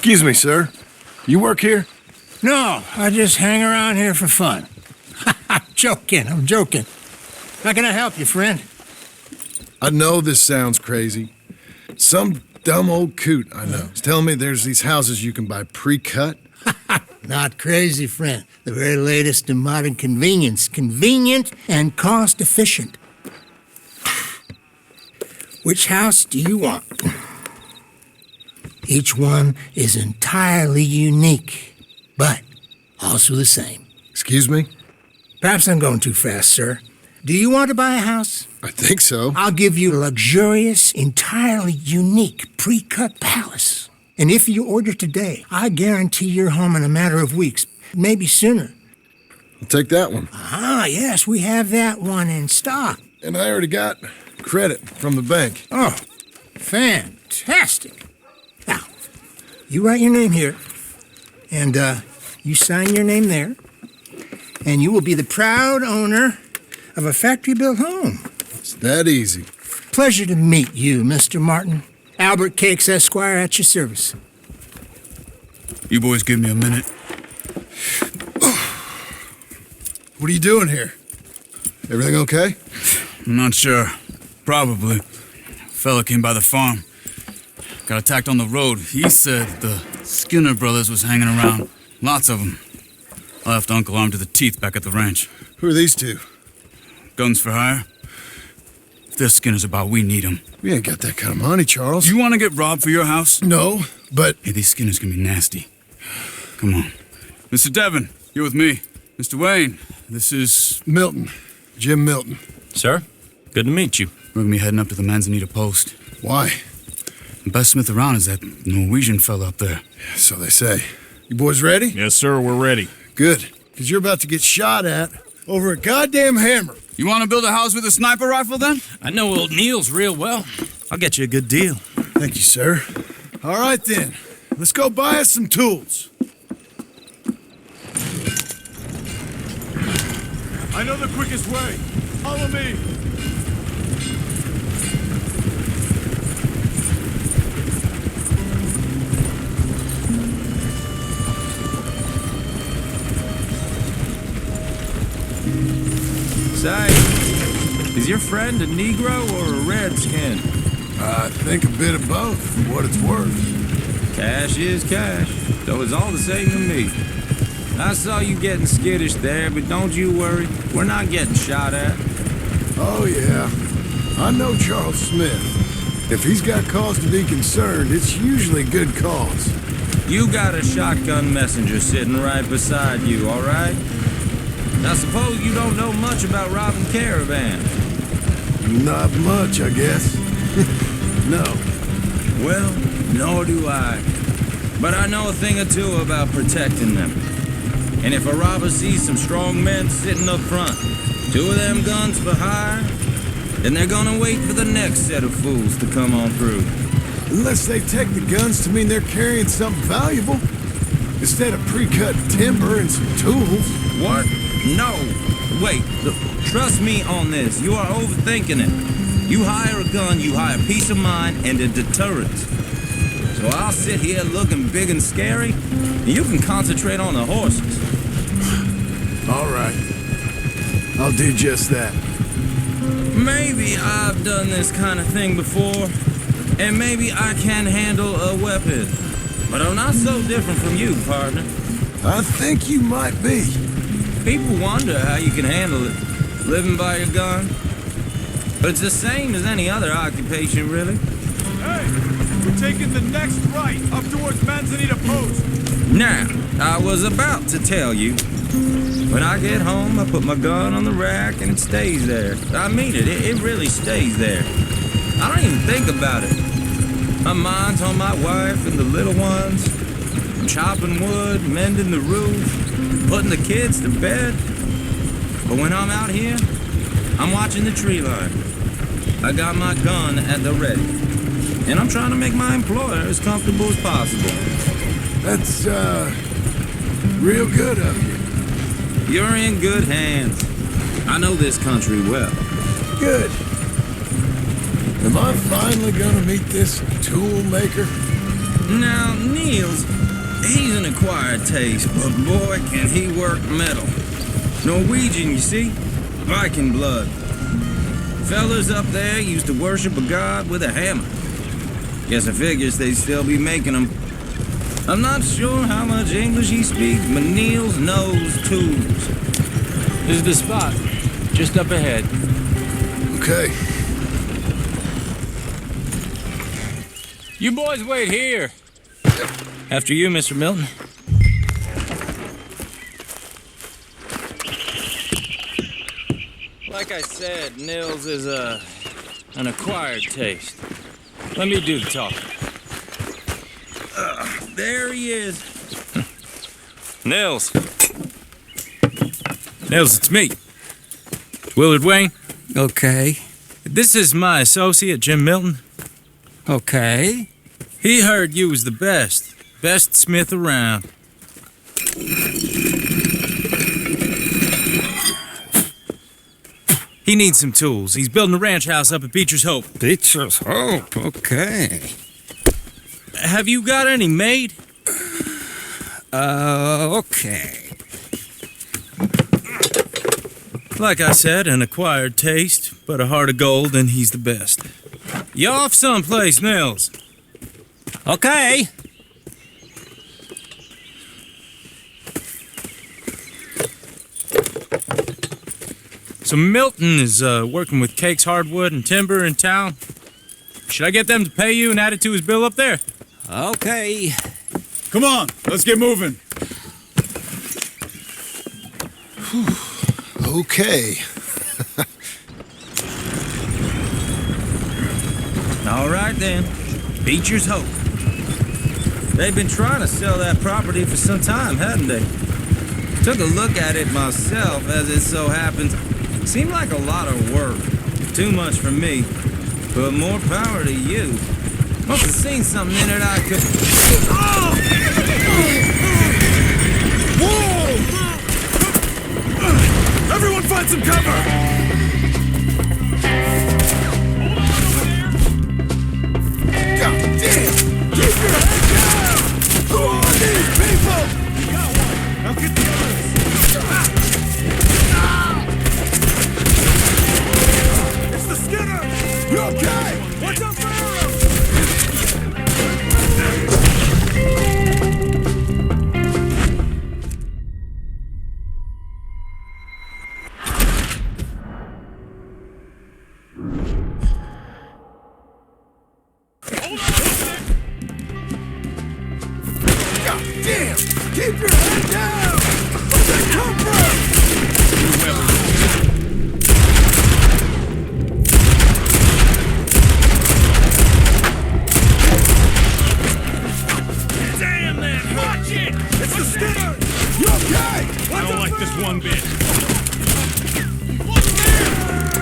Excuse me, sir. You work here? No, I just hang around here for fun. I'm joking. How can I help you, friend? I know this sounds crazy. Some dumb old coot I know is telling me there's these houses you can buy pre-cut. Not crazy, friend. The very latest in modern convenience. Convenient and cost-efficient. Which house do you want? Each one is entirely unique, but also the same. Excuse me? Perhaps I'm going too fast, sir. Do you want to buy a house? I think so. I'll give you a luxurious, entirely unique pre-cut palace. And if you order today, I guarantee your home in a matter of weeks, maybe sooner. I'll take that one. Ah, yes, we have that one in stock. And I already got credit from the bank. Oh, fantastic. Now, you write your name here, and you sign your name there, and you will be the proud owner of a factory-built home. It's that easy. Pleasure to meet you, Mr. Martin. Albert Cakes, Esquire, at your service. You boys give me a minute. What are you doing here? Everything okay? I'm not sure. Probably. Fella came by the farm. Got attacked on the road. He said the Skinner brothers was hanging around. Lots of them. I left Uncle armed to the teeth back at the ranch. Who are these two? Guns for hire? If their Skinner's about, we need them. We ain't got that kind of money, Charles. You want to get robbed for your house? No, but... Hey, these Skinners can be nasty. Come on. Mr. Devon, you're with me. Mr. Wayne, this is... Milton. Jim Milton. Sir, good to meet you. We're gonna be heading up to the Manzanita post. Why? The best smith around is that Norwegian fella up there. Yeah, so they say. You boys ready? Yes, sir, we're ready. Good, because you're about to get shot at over a goddamn hammer. You want to build a house with a sniper rifle, then? I know old Neil's real well. I'll get you a good deal. Thank you, sir. All right, then. Let's go buy us some tools. I know the quickest way. Follow me. Say, is your friend a Negro or a Redskin? I think a bit of both, for what it's worth. Cash is cash, though it's all the same to me. I saw you getting skittish there, but don't you worry. We're not getting shot at. Oh, yeah. I know Charles Smith. If he's got cause to be concerned, it's usually good cause. You got a shotgun messenger sitting right beside you, all right? Now suppose you don't know much about robbing caravans. Not much, I guess. No. Well, nor do I. But I know a thing or two about protecting them. And if a robber sees some strong men sitting up front, 2 of them guns for hire, then they're gonna wait for the next set of fools to come on through. Unless they take the guns to mean they're carrying something valuable. Instead of pre-cut timber and some tools. What? No. Wait, trust me on this. You are overthinking it. You hire a gun, you hire peace of mind and a deterrent. So I'll sit here looking big and scary, and you can concentrate on the horses. All right. I'll do just that. Maybe I've done this kind of thing before, and maybe I can handle a weapon. But I'm not so different from you, partner. I think you might be. People wonder how you can handle it, living by your gun. But it's the same as any other occupation, really. Hey, we're taking the next right, up towards Manzanita Post. Now, I was about to tell you. When I get home, I put my gun on the rack and it stays there. I mean it, it really stays there. I don't even think about it. My mind's on my wife and the little ones. I'm chopping wood, mending the roof, putting the kids to bed. But when I'm out here, I'm watching the tree line. I got my gun at the ready. And I'm trying to make my employer as comfortable as possible. That's, real good of you. You're in good hands. I know this country well. Good. Am I finally gonna meet this tool maker? Now, Niels, he's an acquired taste, but boy, can he work metal. Norwegian, you see? Viking blood. Fellas up there used to worship a god with a hammer. Guess I figures they'd still be making them. I'm not sure how much English he speaks, but Niels knows tools. This is the spot, just up ahead. Okay. You boys wait here. After you, Mr. Milton. Like I said, Nils is an acquired taste. Let me do the talking. There he is. Nils. Nils, it's me. Willard Wayne. Okay. This is my associate, Jim Milton. Okay. He heard you was the best. Best smith around. He needs some tools. He's building a ranch house up at Beecher's Hope. Beecher's Hope, okay. Have you got any made? Okay. Like I said, an acquired taste, but a heart of gold, and he's the best. You off someplace, Nils? Okay. So Milton is working with Cakes Hardwood and Timber in town. Should I get them to pay you and add it to his bill up there? Okay. Come on, let's get moving. Okay. All right then, Beecher's Hope. They've been trying to sell that property for some time, hadn't they? Took a look at it myself, as it so happens. Seemed like a lot of work. Too much for me. But more power to you. Must have seen something in it I could... Whoa! Everyone find some cover! God damn! Keep your head down! Who are these people? You got one. Now get the others. It's the Skinner! You okay? Watch out for arrows! God damn! Keep your head down! Where'd they come from? Damn that! Watch it! It's the Skinner! You okay? I don't like this one bit. What's there?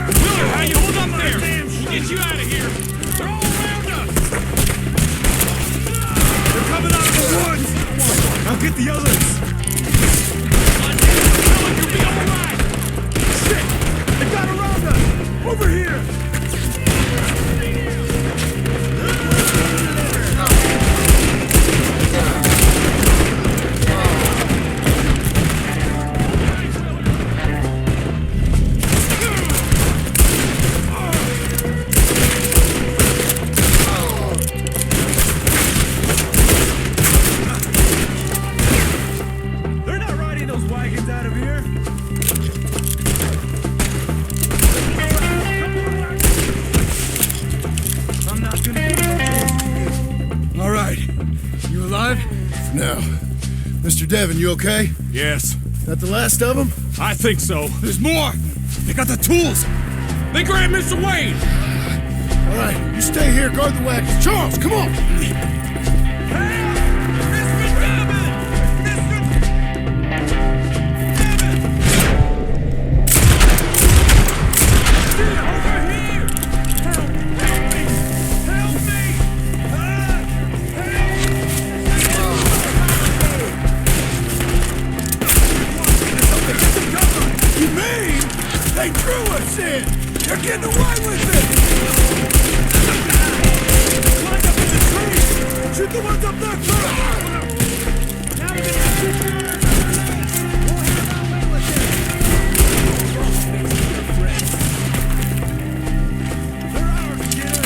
Willard, how you hold up there? We'll get you out of here. They're all around us. They're coming out of the woods. I'll get the others. You'll be all right. Shit! They got around us. Over here. They're not riding those wagons out of here. I'm not gonna do it. All right. You alive? Now, Mr. Devon, you okay? Yes. That the last of them? I think so. There's more. They got the tools. They grabbed Mr. Wayne. All right, you stay here, guard the wagons. Charles, come on! You mean they drew us in? They're getting away with it! Climb up in the trees! Shoot the ones up there first! Now we're gonna shoot the others on the lane. We'll have our way with this. They're ours, Skinner.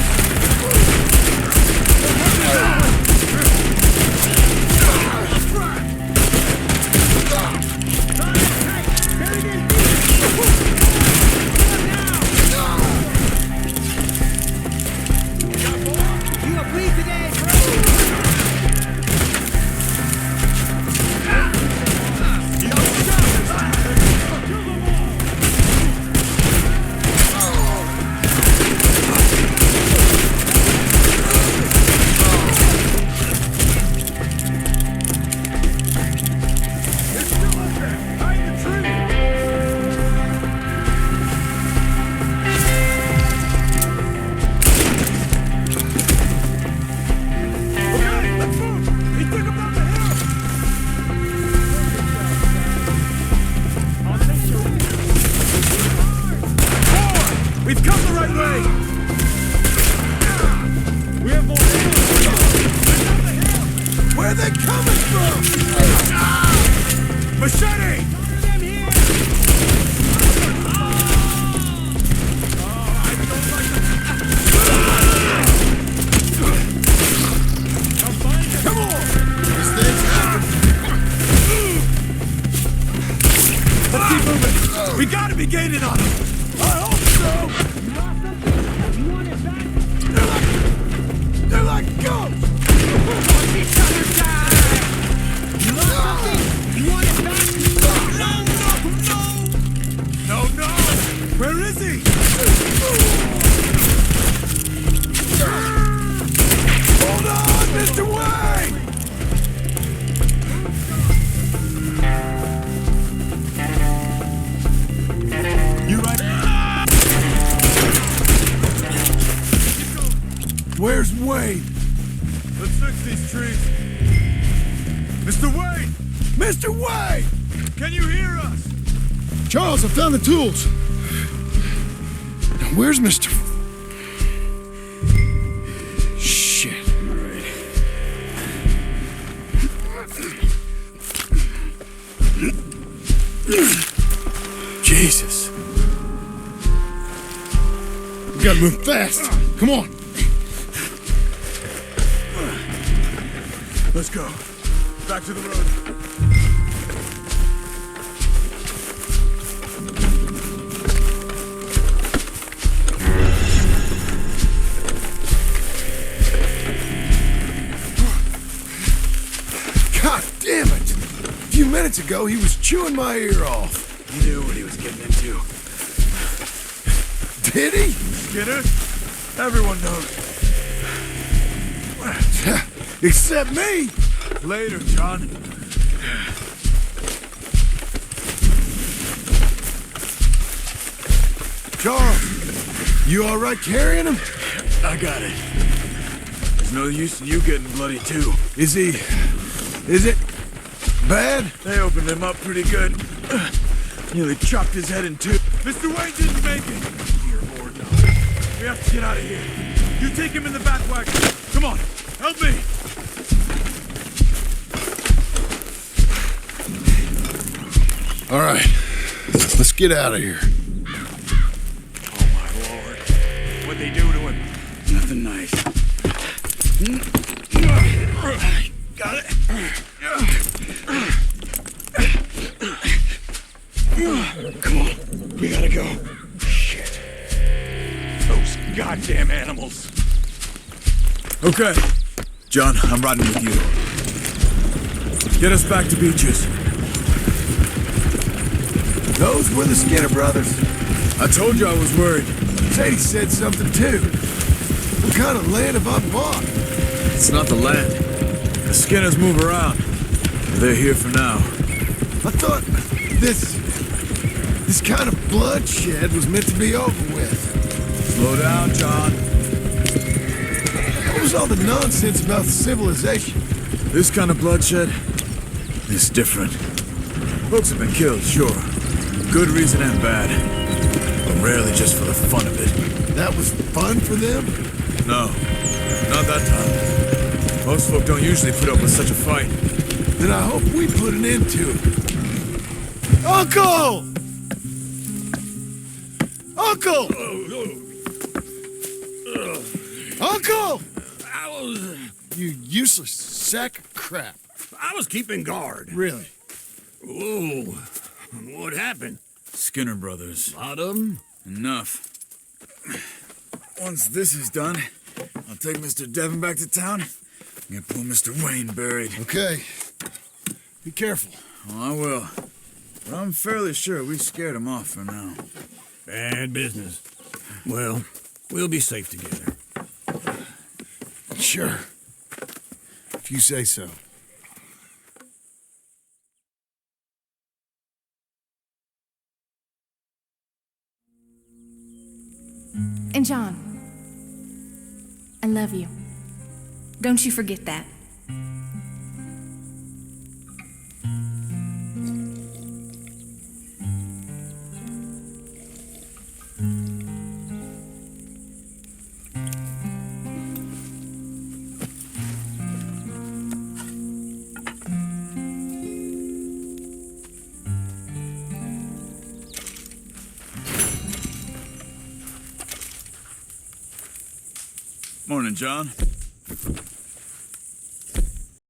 We've come the right way! We have more ammo! Where are they coming from? Machete! Them here! I don't like them. Come find them! Come on! These things happen! Let's keep moving! We gotta be gaining on them! I hope so! They're like ghosts! Each other die! You lost something? You want it back? No! Where is he? Hold on, Mr. Wayne! You right? Where's Wayne? Let's fix these trees. Mr. Wayne! Mr. Wayne! Can you hear us? Charles, I found the tools. Now, where's Mr. Shit. Jesus. We gotta move fast. Come on. Let's go. Back to the road. God damn it! A few minutes ago, he was chewing my ear off. He knew what he was getting into. Did he? Skinner? Everyone knows. Except me! Later, John. Charles, you all right carrying him? I got it. There's no use in you getting bloody too. Is it bad? They opened him up pretty good. Nearly chopped his head in two. Mr. Wayne didn't make it. Dear Lord, no. We have to get out of here. You take him in the back wagon. Come on, help me. All right, let's get out of here. Oh my Lord. What'd they do to him? Nothing nice. Got it. Come on, we gotta go. Shit. Those goddamn animals. Okay. John, I'm riding with you. Get us back to Beaches. Those were the Skinner brothers. I told you I was worried. Sadie said something too. What kind of land have I bought? It's not the land. The Skinners move around. They're here for now. I thought this kind of bloodshed was meant to be over with. Slow down, John. What was all the nonsense about civilization? This kind of bloodshed is different. Folks have been killed, sure. Good reason and bad. But rarely just for the fun of it. That was fun for them? No, not that time. Most folk don't usually put up with such a fight. Then I hope we put an end to it. Uncle! Uncle! Uncle! You useless sack of crap. I was keeping guard. Really? Whoa. What happened? Skinner brothers. Lot of them? Enough. Once this is done, I'll take Mr. Devon back to town and get poor Mr. Wayne buried. Okay. Be careful. Oh, I will. But I'm fairly sure we scared him off for now. Bad business. Well, we'll be safe together. Sure. If you say so. And John, I love you. Don't you forget that. Morning, John.